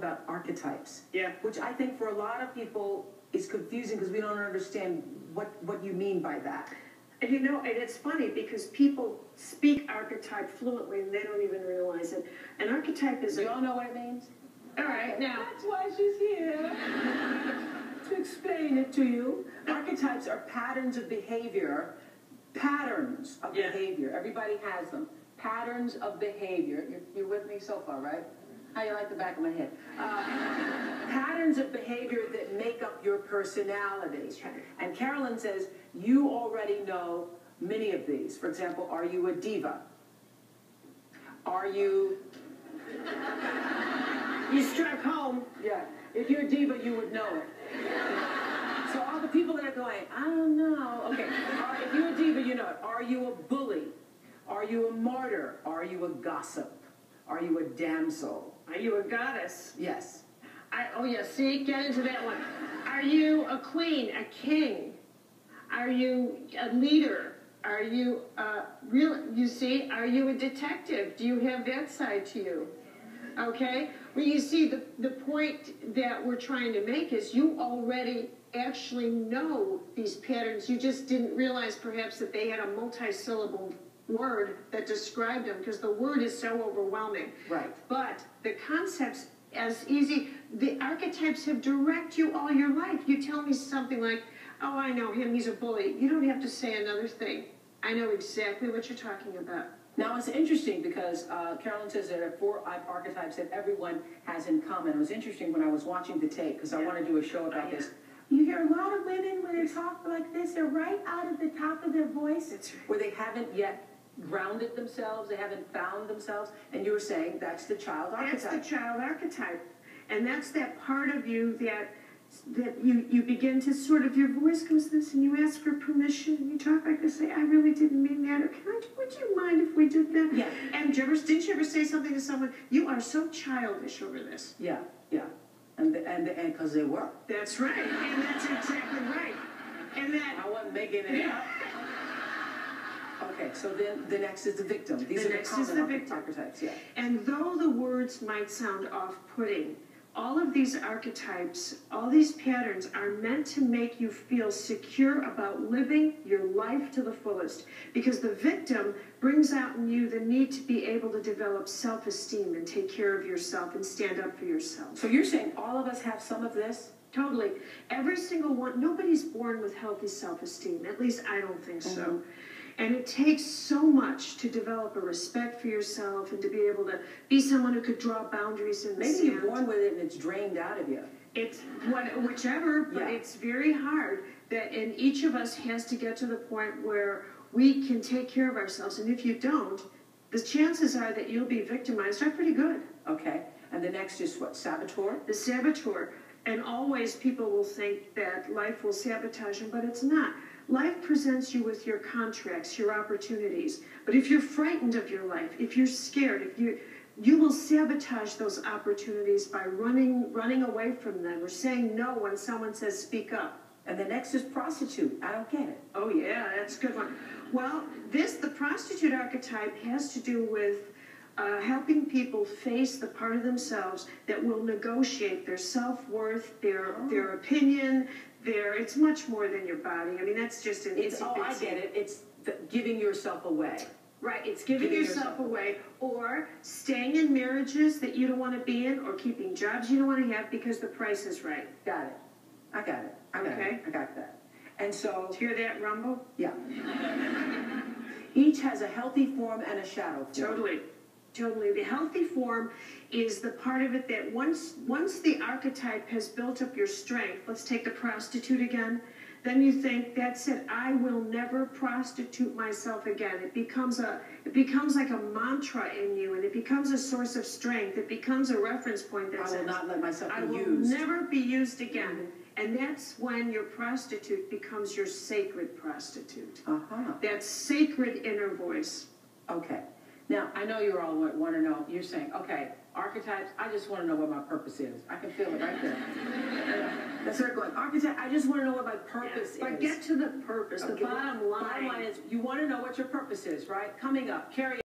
about archetypes. Yeah. Which I think for a lot of people is confusing because we don't understand what you mean by that. And you know, and it's funny because people speak archetype fluently and they don't even realize it. An archetype is Do you all know what it means? All right, now. That's why she's here. To explain it to you. Archetypes are patterns of behavior. Patterns of behavior. Everybody has them. Patterns of behavior. You're with me so far, right? How you like the back of my head? Patterns of behavior that make up your personality. And Carolyn says, you already know many of these. For example, are you a diva? Are you... You struck home. Yeah. If you're a diva, you would know it. So all the people that are going, I don't know. Okay. If you're a diva, you know it. Are you a bully? Are you a martyr? Are you a gossip? Are you a damsel? Are you a goddess? Yes. Oh, yeah, see? Get into that one. Are you a queen, a king? Are you a leader? Are you you see, are you a detective? Do you have that side to you? Okay? Well, you see, the point that we're trying to make is you already actually know these patterns. You just didn't realize perhaps that they had a multi-syllable word that described them because the word is so overwhelming. Right. But the concepts as easy. The archetypes have direct you all your life. You tell me something like, oh, I know him, he's a bully. You don't have to say another thing. I know exactly what you're talking about. Now, it's interesting because Carolyn says there are 4 archetypes that everyone has in common. It was interesting when I was watching the tape because I want to do a show about this. You hear a lot of women when they talk like this, they're right out of the top of their voice. That's right. Where they haven't yet grounded themselves, they haven't found themselves, and you were saying that's the child archetype. That's the child archetype. And that's that part of you that you begin to sort of, your voice comes to this and you ask for permission and you talk like this, say, I really didn't mean that, or would you mind if we did that? Yeah. And didn't you ever say something to someone, you are so childish over this? Yeah, yeah. And because they were. That's right. And that's exactly right. And that... I wasn't making it up. Okay, so then the next is the victim. These are the common archetypes, yeah. And though the words might sound off-putting, all of these archetypes, all these patterns are meant to make you feel secure about living your life to the fullest. Because the victim brings out in you the need to be able to develop self-esteem and take care of yourself and stand up for yourself. So you're saying all of us have some of this? Totally. Every single one. Nobody's born with healthy self-esteem. At least I don't think so. And it takes so much to develop a respect for yourself and to be able to be someone who could draw boundaries in the sand. Maybe you're born with it and it's drained out of you. It's whichever, but it's very hard and each of us has to get to the point where we can take care of ourselves. And if you don't, the chances are that you'll be victimized are pretty good. Okay. And the next is what? Saboteur? The saboteur. And always people will think that life will sabotage them, but it's not. Life presents you with your contracts, your opportunities. But if you're frightened of your life, if you're scared, if you will sabotage those opportunities by running away from them or saying no when someone says speak up. And the next is prostitute. I don't get it. Oh yeah, that's a good one. Well, the prostitute archetype has to do with helping people face the part of themselves that will negotiate their self-worth, their opinion, it's much more than your body. I mean, that's just an I get it. It's giving yourself away. Right, it's giving yourself away, or staying in marriages that you don't want to be in, or keeping jobs you don't want to have because the price is right. Got it. I got it. I got that. And so... Did you hear that rumble? Yeah. Each has a healthy form and a shadow form. Totally. Totally. The healthy form is the part of it that once the archetype has built up your strength, let's take the prostitute again, then you think, that's it, I will never prostitute myself again. It becomes like a mantra in you, and it becomes a source of strength. It becomes a reference point that says, I will not let myself be used. I will never be used again. And that's when your prostitute becomes your sacred prostitute. That sacred inner voice. Okay. Now, I know you all want to know, you're saying, okay, archetypes, I just want to know what my purpose is. I can feel it right there. That's where going, archetype, I just want to know what my purpose is. But get to the purpose, the bottom line. Bottom line is, you want to know what your purpose is, right? Coming up, Carrie.